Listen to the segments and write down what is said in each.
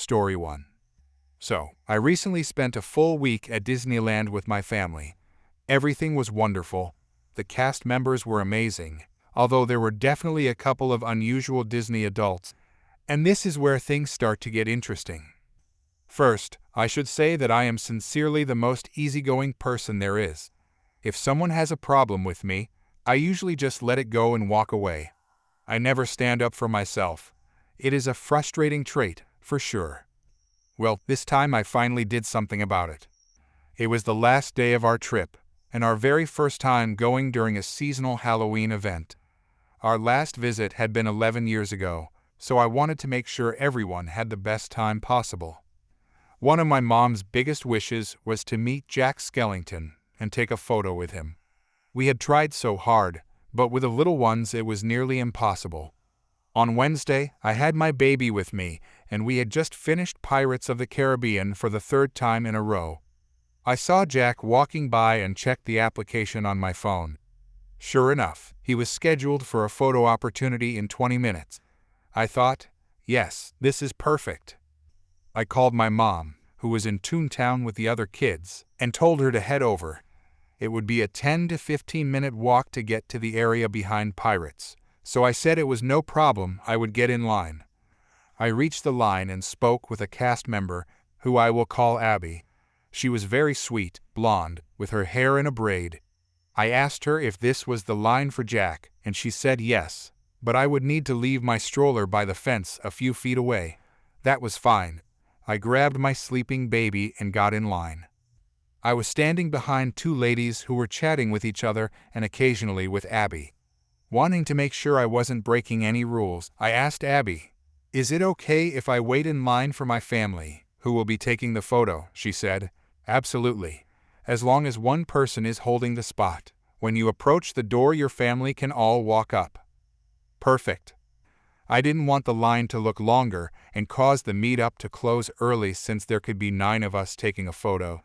Story 1. So, I recently spent a full week at Disneyland with my family. Everything was wonderful. The cast members were amazing, although there were definitely a couple of unusual Disney adults, and this is where things start to get interesting. First, I should say that I am sincerely the most easygoing person there is. If someone has a problem with me, I usually just let it go and walk away. I never stand up for myself. It is a frustrating trait, for sure. Well, this time I finally did something about it. It was the last day of our trip, and our very first time going during a seasonal Halloween event. Our last visit had been 11 years ago, so I wanted to make sure everyone had the best time possible. One of my mom's biggest wishes was to meet Jack Skellington and take a photo with him. We had tried so hard, but with the little ones it was nearly impossible. On Wednesday, I had my baby with me, and we had just finished Pirates of the Caribbean for the third time in a row. I saw Jack walking by and checked the application on my phone. Sure enough, he was scheduled for a photo opportunity in 20 minutes. I thought, yes, this is perfect. I called my mom, who was in Toontown with the other kids, and told her to head over. It would be a 10 to 15-minute walk to get to the area behind Pirates, so I said it was no problem, I would get in line. I reached the line and spoke with a cast member, who I will call Abby. She was very sweet, blonde, with her hair in a braid. I asked her if this was the line for Jack, and she said yes, but I would need to leave my stroller by the fence a few feet away. That was fine. I grabbed my sleeping baby and got in line. I was standing behind two ladies who were chatting with each other and occasionally with Abby. Wanting to make sure I wasn't breaking any rules, I asked Abby, "Is it okay if I wait in line for my family, who will be taking the photo?" She said, "Absolutely. As long as one person is holding the spot. When you approach the door, your family can all walk up." Perfect. I didn't want the line to look longer and cause the meetup to close early since there could be 9 of us taking a photo.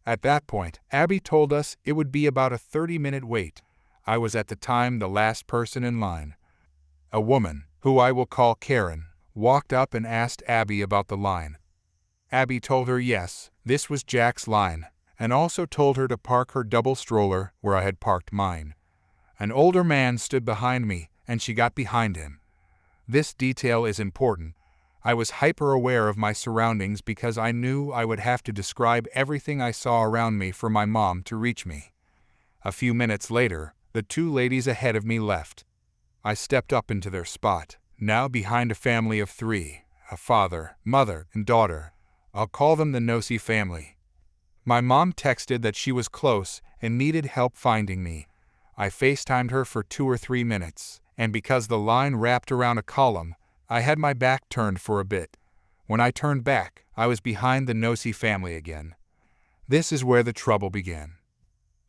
At that point, Abby told us it would be about a 30-minute wait. I was at the time the last person in line. A woman, who I will call Karen, walked up and asked Abby about the line. Abby told her yes, this was Jack's line, and also told her to park her double stroller where I had parked mine. An older man stood behind me, and she got behind him. This detail is important. I was hyper-aware of my surroundings because I knew I would have to describe everything I saw around me for my mom to reach me. A few minutes later, the two ladies ahead of me left. I stepped up into their spot, now behind a family of 3, a father, mother, and daughter. I'll call them the Nosey family. My mom texted that she was close and needed help finding me. I FaceTimed her for 2 or 3 minutes, and because the line wrapped around a column, I had my back turned for a bit. When I turned back, I was behind the Nosey family again. This is where the trouble began.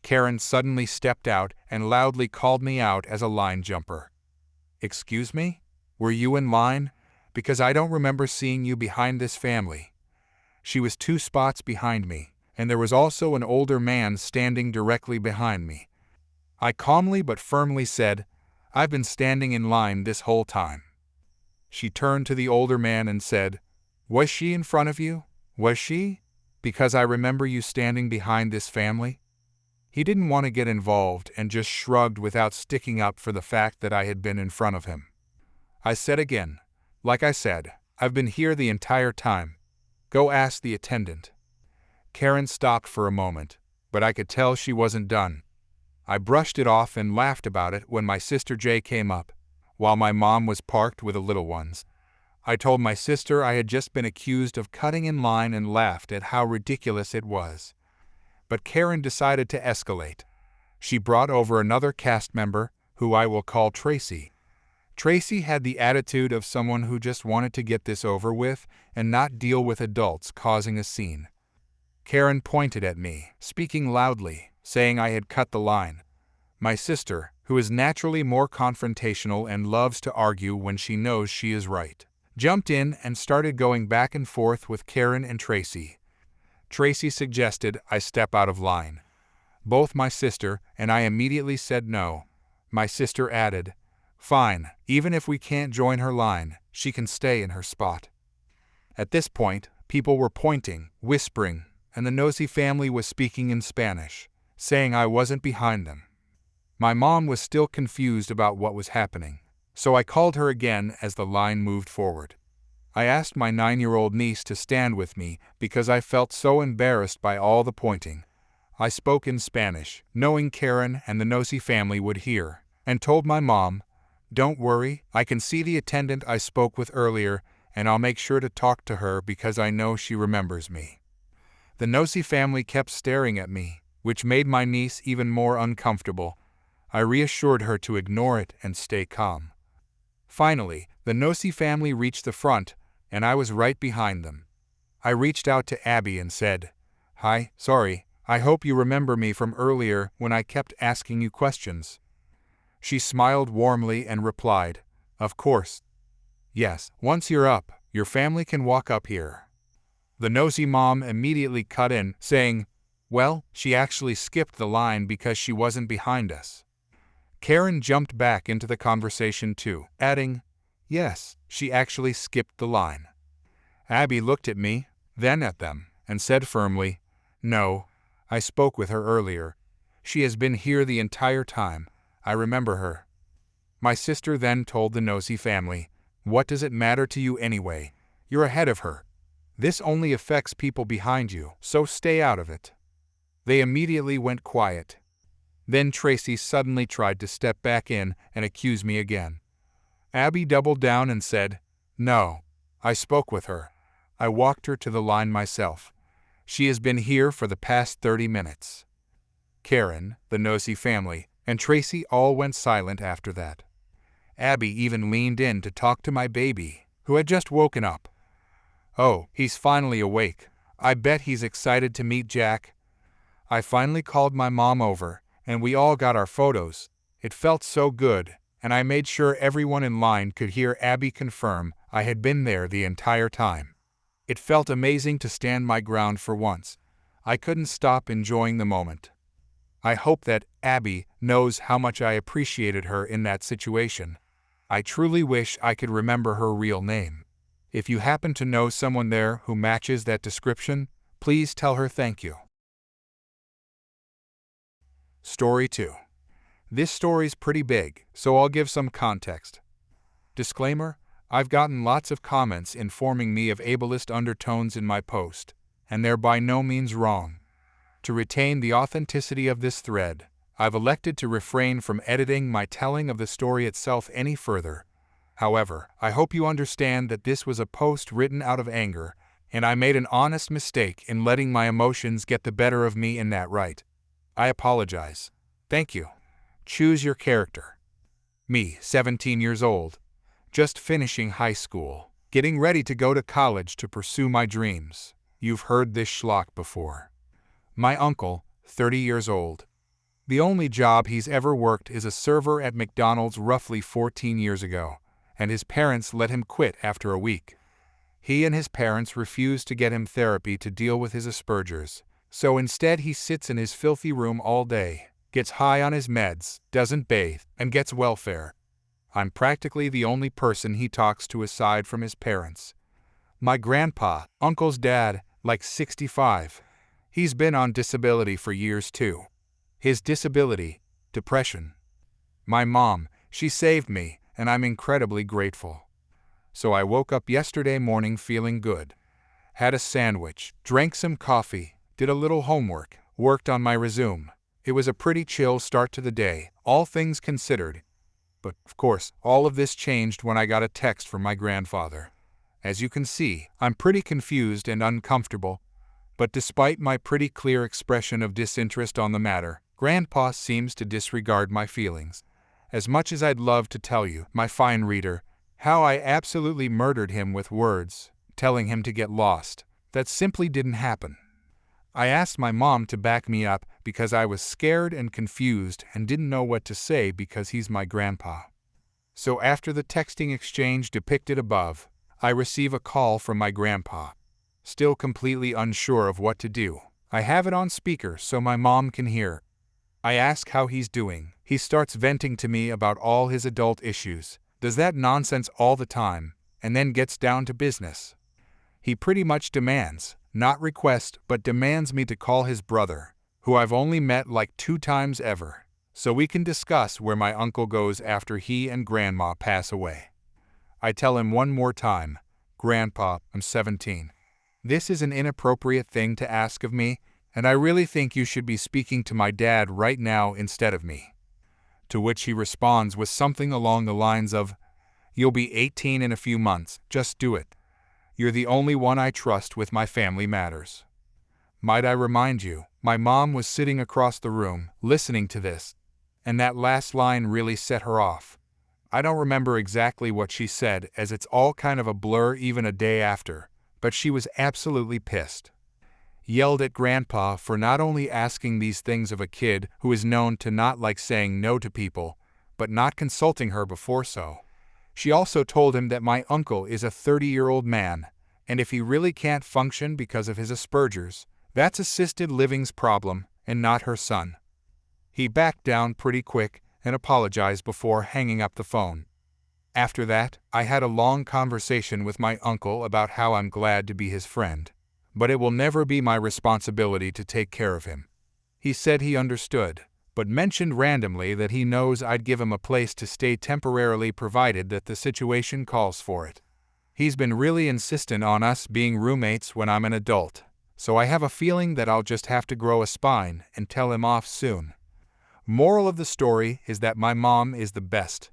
Karen suddenly stepped out and loudly called me out as a line jumper. "Excuse me? Were you in line? Because I don't remember seeing you behind this family." She was 2 spots behind me, and there was also an older man standing directly behind me. I calmly but firmly said, "I've been standing in line this whole time." She turned to the older man and said, "Was she in front of you? Was she? Because I remember you standing behind this family." He didn't want to get involved and just shrugged without sticking up for the fact that I had been in front of him. I said again, "Like I said, I've been here the entire time. Go ask the attendant." Karen stopped for a moment, but I could tell she wasn't done. I brushed it off and laughed about it when my sister Jay came up, while my mom was parked with the little ones. I told my sister I had just been accused of cutting in line and laughed at how ridiculous it was. But Karen decided to escalate. She brought over another cast member, who I will call Tracy. Tracy had the attitude of someone who just wanted to get this over with and not deal with adults causing a scene. Karen pointed at me, speaking loudly, saying I had cut the line. My sister, who is naturally more confrontational and loves to argue when she knows she is right, jumped in and started going back and forth with Karen and Tracy. Tracy suggested I step out of line. Both my sister and I immediately said no. My sister added, "Fine, even if we can't join her line, she can stay in her spot." At this point, people were pointing, whispering, and the nosy family was speaking in Spanish, saying I wasn't behind them. My mom was still confused about what was happening, so I called her again as the line moved forward. I asked my 9-year-old niece to stand with me because I felt so embarrassed by all the pointing. I spoke in Spanish, knowing Karen and the nosy family would hear, and told my mom, "Don't worry, I can see the attendant I spoke with earlier, and I'll make sure to talk to her because I know she remembers me." The nosy family kept staring at me, which made my niece even more uncomfortable. I reassured her to ignore it and stay calm. Finally, the nosy family reached the front, and I was right behind them. I reached out to Abby and said, "Hi, sorry, I hope you remember me from earlier when I kept asking you questions." She smiled warmly and replied, "Of course. Yes, once you're up, your family can walk up here." The nosy mom immediately cut in, saying, "Well, she actually skipped the line because she wasn't behind us." Karen jumped back into the conversation too, adding, "Yes, she actually skipped the line." Abby looked at me, then at them, and said firmly, "No, I spoke with her earlier. She has been here the entire time. I remember her." My sister then told the nosy family, "What does it matter to you anyway? You're ahead of her. This only affects people behind you, so stay out of it." They immediately went quiet. Then Tracy suddenly tried to step back in and accuse me again. Abby doubled down and said, "No, I spoke with her. I walked her to the line myself. She has been here for the past 30 minutes. Karen, the nosy family, and Tracy all went silent after that. Abby even leaned in to talk to my baby, who had just woken up. "Oh, he's finally awake. I bet he's excited to meet Jack." I finally called my mom over, and we all got our photos. It felt so good, and I made sure everyone in line could hear Abby confirm I had been there the entire time. It felt amazing to stand my ground for once. I couldn't stop enjoying the moment. I hope that Abby knows how much I appreciated her in that situation. I truly wish I could remember her real name. If you happen to know someone there who matches that description, please tell her thank you. Story 2. This story's pretty big, so I'll give some context. Disclaimer: I've gotten lots of comments informing me of ableist undertones in my post, and they're by no means wrong. To retain the authenticity of this thread, I've elected to refrain from editing my telling of the story itself any further. However, I hope you understand that this was a post written out of anger, and I made an honest mistake in letting my emotions get the better of me in that right. I apologize. Thank you. Choose your character. Me, 17 years old. Just finishing high school. Getting ready to go to college to pursue my dreams. You've heard this schlock before. My uncle, 30 years old. The only job he's ever worked is a server at McDonald's roughly 14 years ago, and his parents let him quit after a week. He and his parents refused to get him therapy to deal with his Asperger's, so instead he sits in his filthy room all day, gets high on his meds, doesn't bathe, and gets welfare. I'm practically the only person he talks to aside from his parents. My grandpa, uncle's dad, like 65. He's been on disability for years too. His disability, depression. My mom, she saved me, and I'm incredibly grateful. So I woke up yesterday morning feeling good. Had a sandwich, drank some coffee, did a little homework, worked on my resume. It was a pretty chill start to the day, all things considered. But, of course, all of this changed when I got a text from my grandfather. As you can see, I'm pretty confused and uncomfortable. But despite my pretty clear expression of disinterest on the matter, Grandpa seems to disregard my feelings. As much as I'd love to tell you, my fine reader, how I absolutely murdered him with words, telling him to get lost, that simply didn't happen. I asked my mom to back me up because I was scared and confused and didn't know what to say because he's my grandpa. So after the texting exchange depicted above, I receive a call from my grandpa. Still completely unsure of what to do. I have it on speaker so my mom can hear. I ask how he's doing. He starts venting to me about all his adult issues, does that nonsense all the time, and then gets down to business. He pretty much demands, not request, but demands me to call his brother, who I've only met like 2 times ever, so we can discuss where my uncle goes after he and Grandma pass away. I tell him one more time, "Grandpa, I'm 17. This is an inappropriate thing to ask of me, and I really think you should be speaking to my dad right now instead of me." To which he responds with something along the lines of, "You'll be 18 in a few months, just do it. You're the only one I trust with my family matters." Might I remind you, my mom was sitting across the room, listening to this, and that last line really set her off. I don't remember exactly what she said, as it's all kind of a blur even a day after, but she was absolutely pissed. Yelled at Grandpa for not only asking these things of a kid who is known to not like saying no to people, but not consulting her before so. She also told him that my uncle is a 30-year-old man, and if he really can't function because of his Asperger's, that's assisted living's problem and not her son. He backed down pretty quick and apologized before hanging up the phone. After that, I had a long conversation with my uncle about how I'm glad to be his friend, but it will never be my responsibility to take care of him. He said he understood, but mentioned randomly that he knows I'd give him a place to stay temporarily provided that the situation calls for it. He's been really insistent on us being roommates when I'm an adult, so I have a feeling that I'll just have to grow a spine and tell him off soon. Moral of the story is that my mom is the best.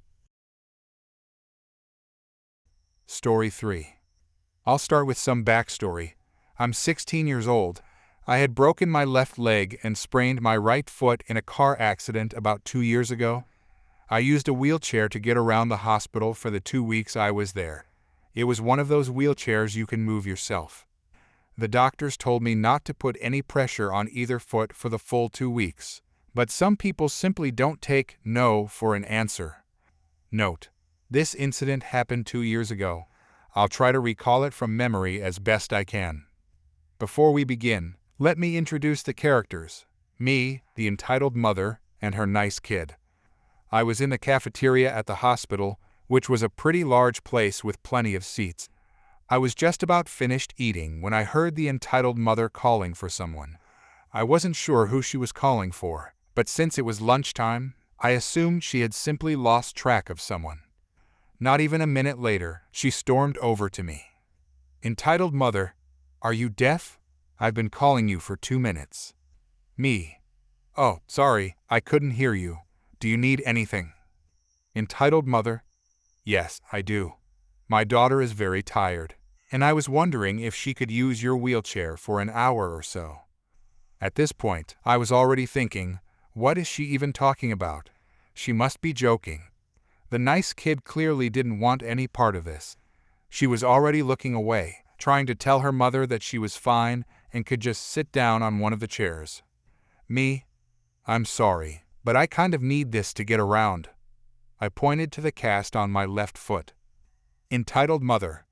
Story 3. I'll start with some backstory. I'm 16 years old. I had broken my left leg and sprained my right foot in a car accident about 2 years ago. I used a wheelchair to get around the hospital for the 2 weeks I was there. It was one of those wheelchairs you can move yourself. The doctors told me not to put any pressure on either foot for the full 2 weeks, but some people simply don't take no for an answer. Note: this incident happened 2 years ago. I'll try to recall it from memory as best I can. Before we begin, let me introduce the characters: me, the entitled mother, and her nice kid. I was in the cafeteria at the hospital, which was a pretty large place with plenty of seats. I was just about finished eating when I heard the entitled mother calling for someone. I wasn't sure who she was calling for, but since it was lunchtime, I assumed she had simply lost track of someone. Not even a minute later, she stormed over to me. "Entitled mother, are you deaf? I've been calling you for 2 minutes. Me: oh, sorry, I couldn't hear you. Do you need anything? Entitled mother: yes, I do. My daughter is very tired, and I was wondering if she could use your wheelchair for an hour or so. At this point, I was already thinking, what is she even talking about? She must be joking. The nice kid clearly didn't want any part of this. She was already looking away, trying to tell her mother that she was fine and could just sit down on one of the chairs. Me: I'm sorry, but I kind of need this to get around. I pointed to the cast on my left foot. Entitled mother: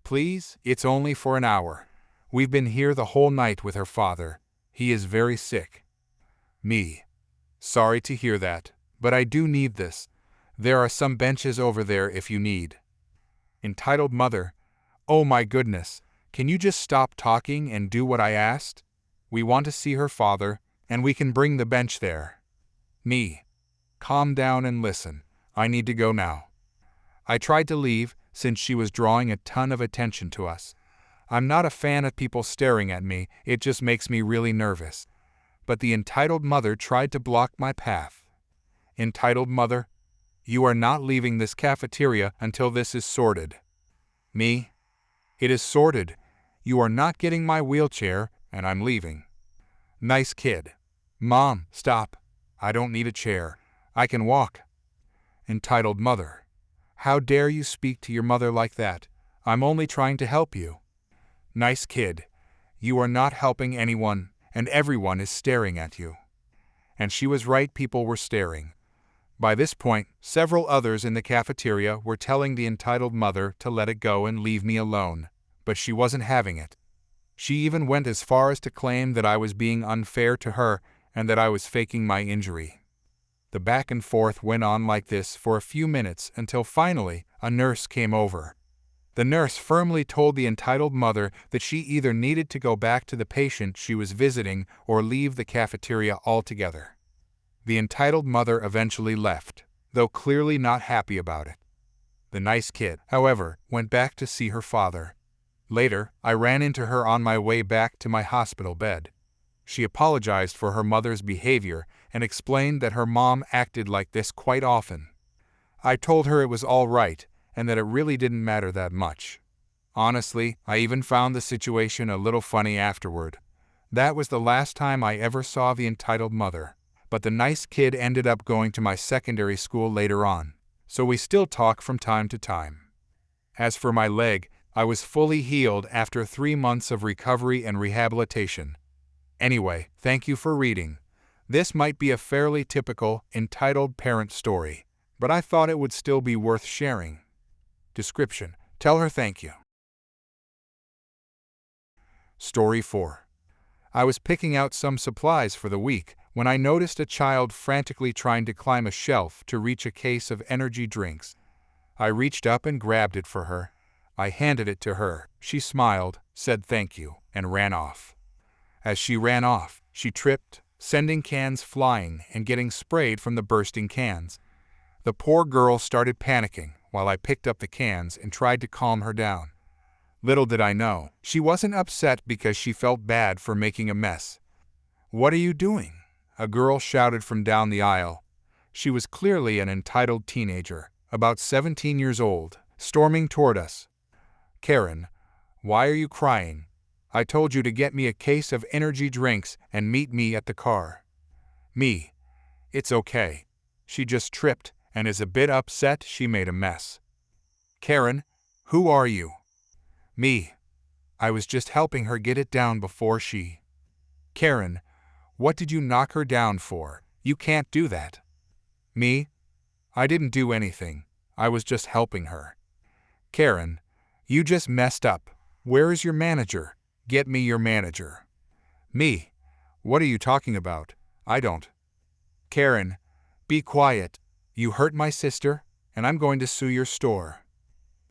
please, it's only for an hour. We've been here the whole night with her father. He is very sick. Me: sorry to hear that, but I do need this. There are some benches over there if you need. Entitled mother: oh my goodness, can you just stop talking and do what I asked? We want to see her father, and we can bring the bench there. Me: calm down and listen. I need to go now. I tried to leave, since she was drawing a ton of attention to us. I'm not a fan of people staring at me, it just makes me really nervous. But the entitled mother tried to block my path. Entitled mother: you are not leaving this cafeteria until this is sorted. Me: it is sorted. You are not getting my wheelchair, and I'm leaving. Nice kid: Mom, stop. I don't need a chair. I can walk. Entitled mother: how dare you speak to your mother like that? I'm only trying to help you. Nice kid: you are not helping anyone, and everyone is staring at you. And she was right, people were staring. By this point, several others in the cafeteria were telling the entitled mother to let it go and leave me alone, but she wasn't having it. She even went as far as to claim that I was being unfair to her and that I was faking my injury. The back and forth went on like this for a few minutes until finally a nurse came over. The nurse firmly told the entitled mother that she either needed to go back to the patient she was visiting or leave the cafeteria altogether. The entitled mother eventually left, though clearly not happy about it. The nice kid, however, went back to see her father. Later, I ran into her on my way back to my hospital bed. She apologized for her mother's behavior and explained that her mom acted like this quite often. I told her it was all right and that it really didn't matter that much. Honestly, I even found the situation a little funny afterward. That was the last time I ever saw the entitled mother, but the nice kid ended up going to my secondary school later on, so we still talk from time to time. As for my leg, I was fully healed after 3 months of recovery and rehabilitation. Anyway, thank you for reading. This might be a fairly typical, entitled parent story, but I thought it would still be worth sharing. Description: tell her thank you. Story 4. I was picking out some supplies for the week when I noticed a child frantically trying to climb a shelf to reach a case of energy drinks. I reached up and grabbed it for her. I handed it to her. She smiled, said thank you, and ran off. As she ran off, she tripped, sending cans flying and getting sprayed from the bursting cans. The poor girl started panicking while I picked up the cans and tried to calm her down. Little did I know, she wasn't upset because she felt bad for making a mess. "What are you doing?" a girl shouted from down the aisle. She was clearly an entitled teenager, about 17 years old, storming toward us. "Karen, why are you crying? I told you to get me a case of energy drinks and meet me at the car." Me: "It's okay. She just tripped and is a bit upset she made a mess." "Karen, who are you?" Me: "I was just helping her get it down before she." "Karen, what did you knock her down for? You can't do that." Me: "I didn't do anything. I was just helping her." "Karen, you just messed up. Where is your manager? Get me your manager." Me: "What are you talking about? I don't." "Karen, be quiet. You hurt my sister, and I'm going to sue your store."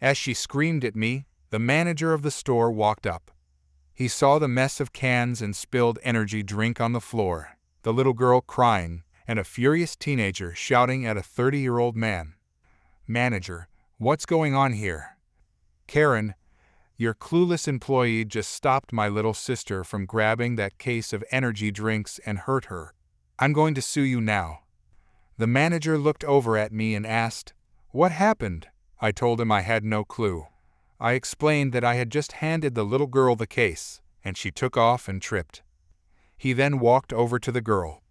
As she screamed at me, the manager of the store walked up. He saw the mess of cans and spilled energy drink on the floor, the little girl crying, and a furious teenager shouting at a 30-year-old man. "Manager, what's going on here?" "Karen, your clueless employee just stopped my little sister from grabbing that case of energy drinks and hurt her. I'm going to sue you now." The manager looked over at me and asked, "What happened?" I told him I had no clue. I explained that I had just handed the little girl the case, and she took off and tripped. He then walked over to the girl.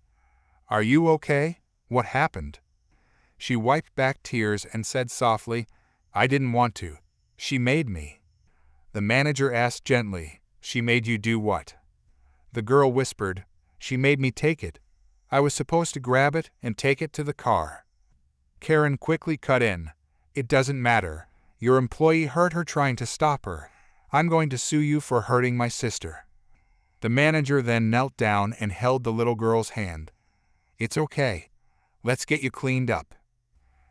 "Are you okay? What happened?" She wiped back tears and said softly, "I didn't want to. She made me." The manager asked gently, "She made you do what?" The girl whispered, "She made me take it. I was supposed to grab it and take it to the car." Karen quickly cut in, "It doesn't matter. Your employee hurt her trying to stop her. I'm going to sue you for hurting my sister." The manager then knelt down and held the little girl's hand. "It's okay. Let's get you cleaned up."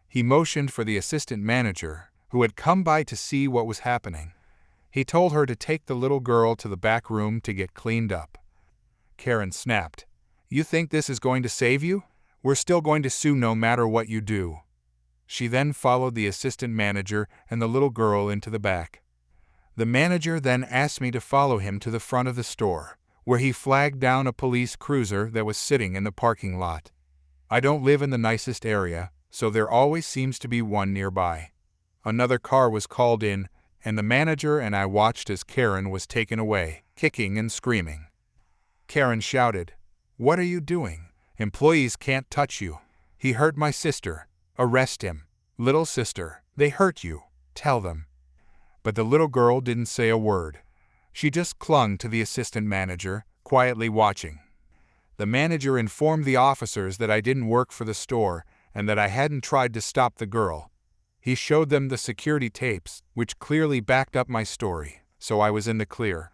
He motioned for the assistant manager, who had come by to see what was happening. He told her to take the little girl to the back room to get cleaned up. Karen snapped, "You think this is going to save you? We're still going to sue no matter what you do." She then followed the assistant manager and the little girl into the back. The manager then asked me to follow him to the front of the store, where he flagged down a police cruiser that was sitting in the parking lot. I don't live in the nicest area, so there always seems to be one nearby. Another car was called in, and the manager and I watched as Karen was taken away, kicking and screaming. Karen shouted, "What are you doing? Employees can't touch you. He hurt my sister. Arrest him. Little sister, they hurt you. Tell them." But the little girl didn't say a word. She just clung to the assistant manager, quietly watching. The manager informed the officers that I didn't work for the store and that I hadn't tried to stop the girl. He showed them the security tapes, which clearly backed up my story, so I was in the clear.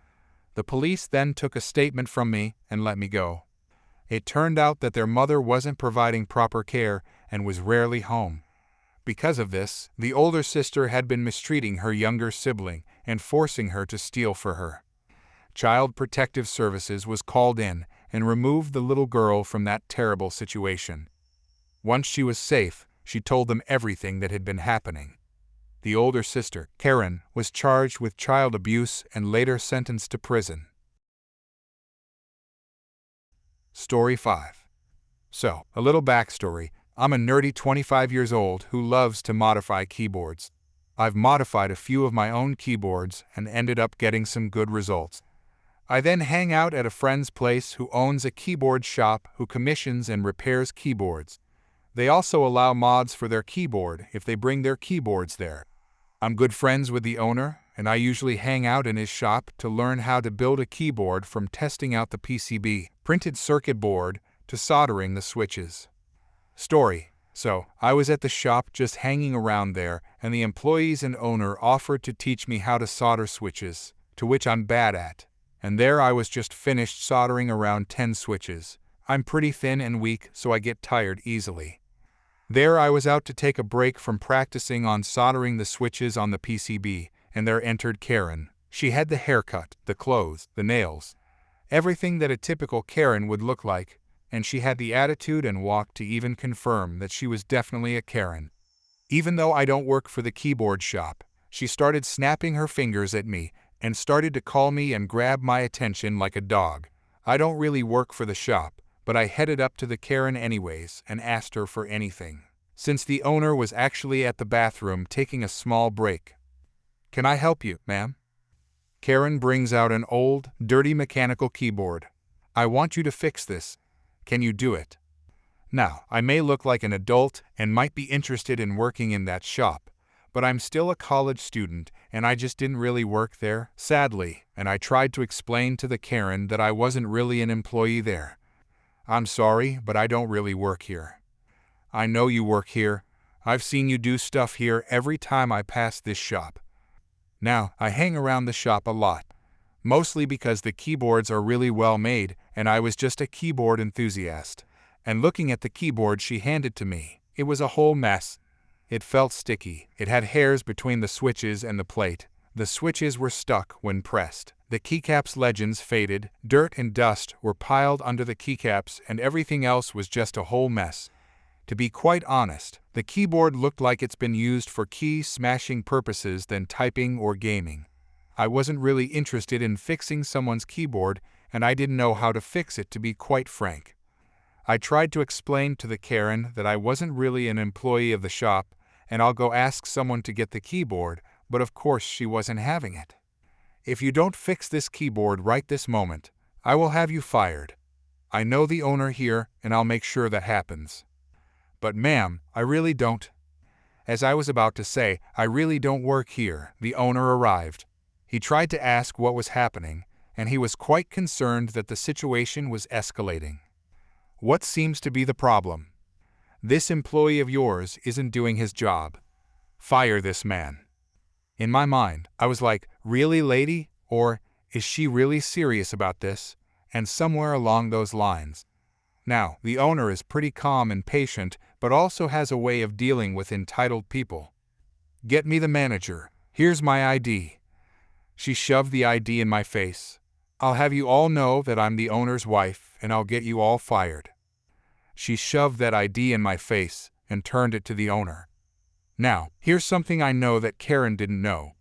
The police then took a statement from me and let me go. It turned out that their mother wasn't providing proper care and was rarely home. Because of this, the older sister had been mistreating her younger sibling and forcing her to steal for her. Child Protective Services was called in and removed the little girl from that terrible situation. Once she was safe, she told them everything that had been happening. The older sister, Karen, was charged with child abuse and later sentenced to prison. Story 5. So, a little backstory. I'm a nerdy 25 years old who loves to modify keyboards. I've modified a few of my own keyboards and ended up getting some good results. I then hang out at a friend's place who owns a keyboard shop who commissions and repairs keyboards. They also allow mods for their keyboard if they bring their keyboards there. I'm good friends with the owner, and I usually hang out in his shop to learn how to build a keyboard, from testing out the PCB, printed circuit board, to soldering the switches. Story. So, I was at the shop just hanging around there, and the employees and owner offered to teach me how to solder switches, to which I'm bad at. And there I was, just finished soldering around 10 switches. I'm pretty thin and weak, so I get tired easily. There I was out to take a break from practicing on soldering the switches on the PCB, and there entered Karen. She had the haircut, the clothes, the nails, everything that a typical Karen would look like, and she had the attitude and walk to even confirm that she was definitely a Karen. Even though I don't work for the keyboard shop, she started snapping her fingers at me and started to call me and grab my attention like a dog. I don't really work for the shop, but I headed up to the Karen anyways and asked her for anything, since the owner was actually at the bathroom taking a small break. "Can I help you, ma'am?" Karen brings out an old, dirty mechanical keyboard. "I want you to fix this. Can you do it?" Now, I may look like an adult and might be interested in working in that shop, but I'm still a college student and I just didn't really work there, sadly, and I tried to explain to the Karen that I wasn't really an employee there. "I'm sorry, but I don't really work here." "I know you work here. I've seen you do stuff here every time I pass this shop." Now, I hang around the shop a lot, mostly because the keyboards are really well made and I was just a keyboard enthusiast. And looking at the keyboard she handed to me, it was a whole mess. It felt sticky. It had hairs between the switches and the plate. The switches were stuck when pressed. The keycaps' legends faded, dirt and dust were piled under the keycaps, and everything else was just a whole mess. To be quite honest, the keyboard looked like it's been used for key-smashing purposes than typing or gaming. I wasn't really interested in fixing someone's keyboard, and I didn't know how to fix it, to be quite frank. I tried to explain to the Karen that I wasn't really an employee of the shop, and I'll go ask someone to get the keyboard, but of course she wasn't having it. "If you don't fix this keyboard right this moment, I will have you fired. I know the owner here, and I'll make sure that happens." "But ma'am, I really don't." As I was about to say, "I really don't work here," the owner arrived. He tried to ask what was happening, and he was quite concerned that the situation was escalating. "What seems to be the problem? This employee of yours isn't doing his job. Fire this man." In my mind, I was like, "Really, lady? Or, is she really serious about this?" And somewhere along those lines. Now, the owner is pretty calm and patient, but also has a way of dealing with entitled people. "Get me the manager. Here's my ID." She shoved the ID in my face. "I'll have you all know that I'm the owner's wife, and I'll get you all fired." She shoved that ID in my face and turned it to the owner. Now, here's something I know that Karen didn't know.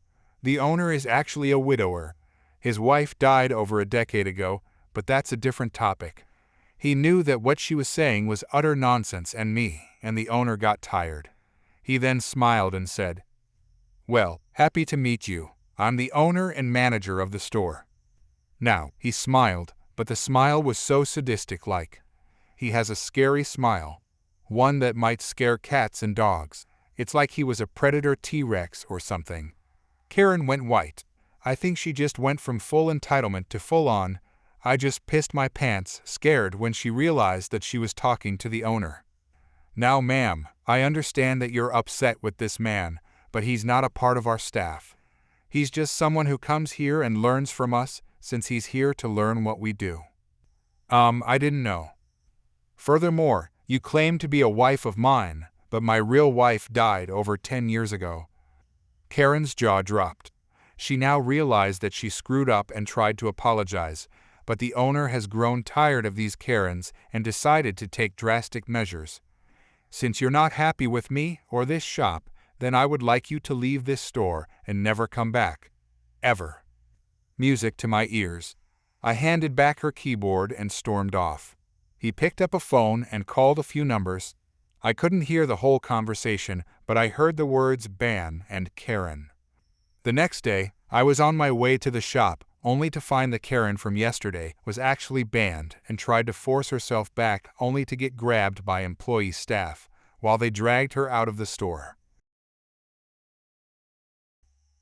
The owner is actually a widower. His wife died over a decade ago, but that's a different topic. He knew that what she was saying was utter nonsense and the owner got tired. He then smiled and said, "Well, happy to meet you. I'm the owner and manager of the store." Now, he smiled, but the smile was so sadistic-like. He has a scary smile, one that might scare cats and dogs. It's like he was a predator T-Rex or something. Karen went white. I think she just went from full entitlement to full on. I just pissed my pants, scared when she realized that she was talking to the owner. "Now, ma'am, I understand that you're upset with this man, but he's not a part of our staff. He's just someone who comes here and learns from us, since he's here to learn what we do." I didn't know. "Furthermore, you claim to be a wife of mine, but my real wife died over 10 years ago." Karen's jaw dropped. She now realized that she screwed up and tried to apologize, but the owner has grown tired of these Karens and decided to take drastic measures. "Since you're not happy with me or this shop, then I would like you to leave this store and never come back. Ever." Music to my ears. I handed back her keyboard and stormed off. He picked up a phone and called a few numbers. I couldn't hear the whole conversation, but I heard the words ban and Karen. The next day, I was on my way to the shop, only to find the Karen from yesterday was actually banned and tried to force herself back only to get grabbed by employee staff while they dragged her out of the store.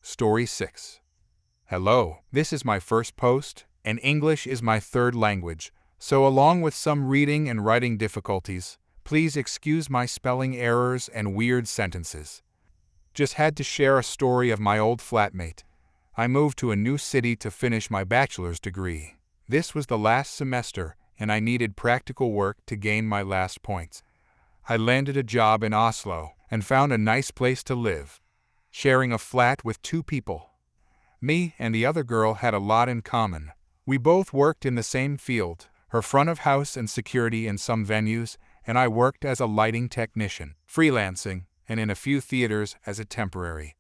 Story 6. Hello, this is my first post, and English is my third language, so along with some reading and writing difficulties, please excuse my spelling errors and weird sentences. Just had to share a story of my old flatmate. I moved to a new city to finish my bachelor's degree. This was the last semester, and I needed practical work to gain my last points. I landed a job in Oslo and found a nice place to live, sharing a flat with 2 people. Me and the other girl had a lot in common. We both worked in the same field, her front of house and security in some venues, and I worked as a lighting technician, freelancing, and in a few theaters as a temporary.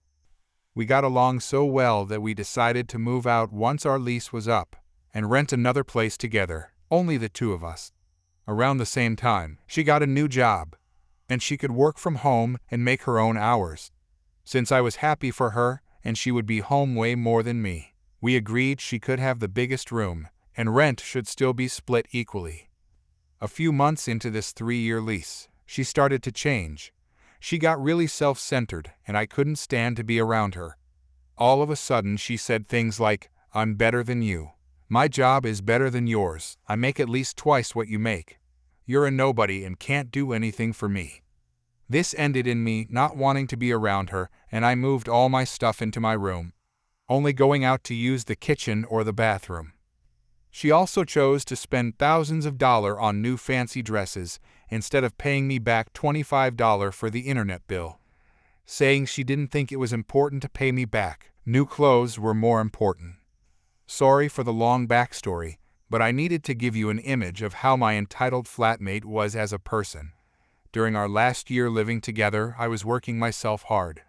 We got along so well that we decided to move out once our lease was up and rent another place together, only the 2 of us. Around the same time, she got a new job, and she could work from home and make her own hours. Since I was happy for her and she would be home way more than me, we agreed she could have the biggest room and rent should still be split equally. A few months into this 3-year lease, she started to change. She got really self-centered and I couldn't stand to be around her. All of a sudden she said things like, "I'm better than you. My job is better than yours. I make at least twice what you make. You're a nobody and can't do anything for me." This ended in me not wanting to be around her, and I moved all my stuff into my room, only going out to use the kitchen or the bathroom. She also chose to spend thousands of dollars on new fancy dresses instead of paying me back $25 for the internet bill, saying she didn't think it was important to pay me back. New clothes were more important. Sorry for the long backstory, but I needed to give you an image of how my entitled flatmate was as a person. During our last year living together, I was working myself hard.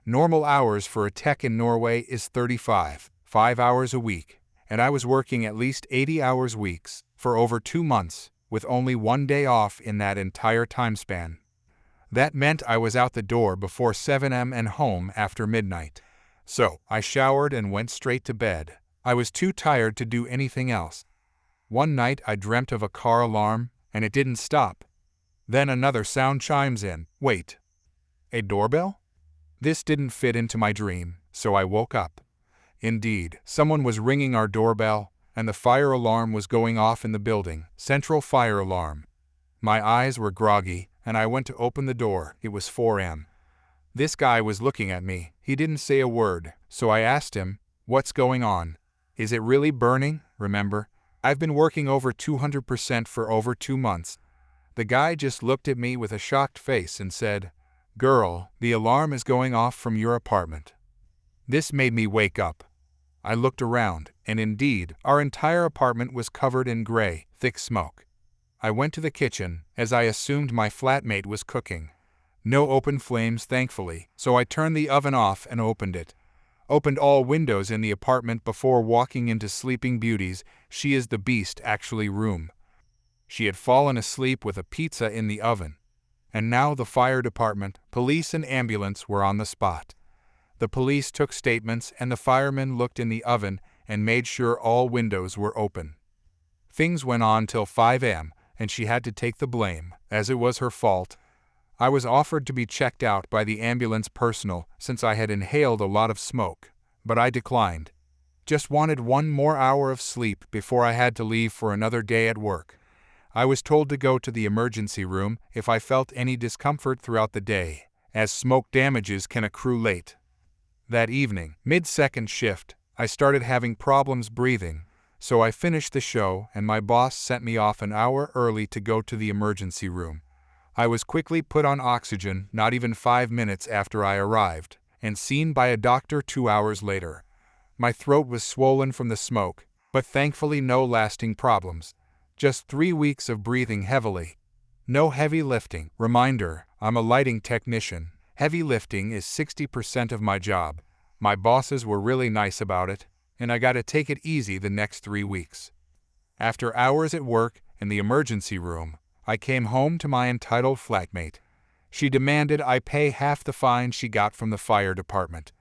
Normal hours for a tech in Norway is 5 hours a week, and I was working at least 80 hours weeks for over 2 months, with only 1 day off in that entire time span. That meant I was out the door before 7 a.m. and home after midnight. So, I showered and went straight to bed. I was too tired to do anything else. One night I dreamt of a car alarm, and it didn't stop. Then another sound chimes in. Wait. A doorbell? This didn't fit into my dream, so I woke up. Indeed, someone was ringing our doorbell, and the fire alarm was going off in the building. Central fire alarm. My eyes were groggy, and I went to open the door. It was 4 a.m. This guy was looking at me. He didn't say a word, so I asked him, "What's going on? Is it really burning?" Remember, I've been working over 200% for over 2 months. The guy just looked at me with a shocked face and said, "Girl, the alarm is going off from your apartment." This made me wake up. I looked around, and indeed, our entire apartment was covered in gray, thick smoke. I went to the kitchen, as I assumed my flatmate was cooking. No open flames, thankfully, so I turned the oven off and opened it. Opened all windows in the apartment before walking into Sleeping Beauty's She is the Beast actually room. She had fallen asleep with a pizza in the oven. And now the fire department, police and ambulance were on the spot. The police took statements and the firemen looked in the oven and made sure all windows were open. Things went on till 5 a.m. and she had to take the blame, as it was her fault. I was offered to be checked out by the ambulance personnel since I had inhaled a lot of smoke, but I declined. Just wanted 1 more hour of sleep before I had to leave for another day at work. I was told to go to the emergency room if I felt any discomfort throughout the day, as smoke damages can accrue late. That evening, mid-second shift, I started having problems breathing, so I finished the show and my boss sent me off an hour early to go to the emergency room. I was quickly put on oxygen not even 5 minutes after I arrived, and seen by a doctor 2 hours later. My throat was swollen from the smoke, but thankfully no lasting problems. Just 3 weeks of breathing heavily. No heavy lifting. Reminder, I'm a lighting technician. Heavy lifting is 60% of my job. My bosses were really nice about it, and I gotta take it easy the next 3 weeks. After hours at work in the emergency room, I came home to my entitled flatmate. She demanded I pay half the fine she got from the fire department.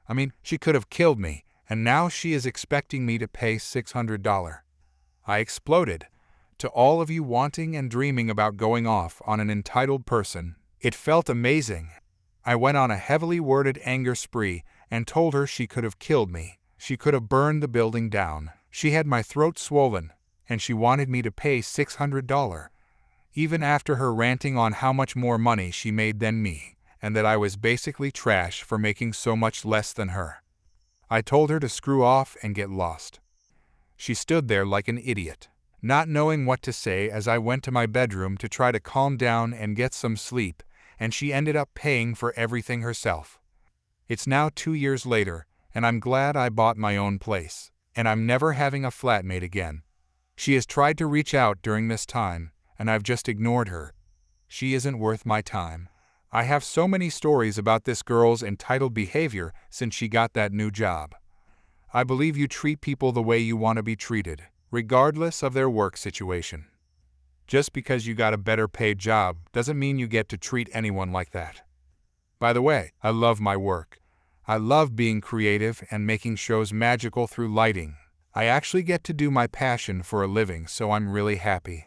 I mean, she could have killed me, and now she is expecting me to pay $600. I exploded. To all of you wanting and dreaming about going off on an entitled person, it felt amazing. I went on a heavily worded anger spree and told her she could have killed me. She could have burned the building down. She had my throat swollen, and she wanted me to pay $600. Even after her ranting on how much more money she made than me, and that I was basically trash for making so much less than her. I told her to screw off and get lost. She stood there like an idiot, not knowing what to say as I went to my bedroom to try to calm down and get some sleep, and she ended up paying for everything herself. It's now 2 years later, and I'm glad I bought my own place, and I'm never having a flatmate again. She has tried to reach out during this time, and I've just ignored her. She isn't worth my time. I have so many stories about this girl's entitled behavior since she got that new job. I believe you treat people the way you want to be treated, regardless of their work situation. Just because you got a better paid job doesn't mean you get to treat anyone like that. By the way, I love my work. I love being creative and making shows magical through lighting. I actually get to do my passion for a living, so I'm really happy.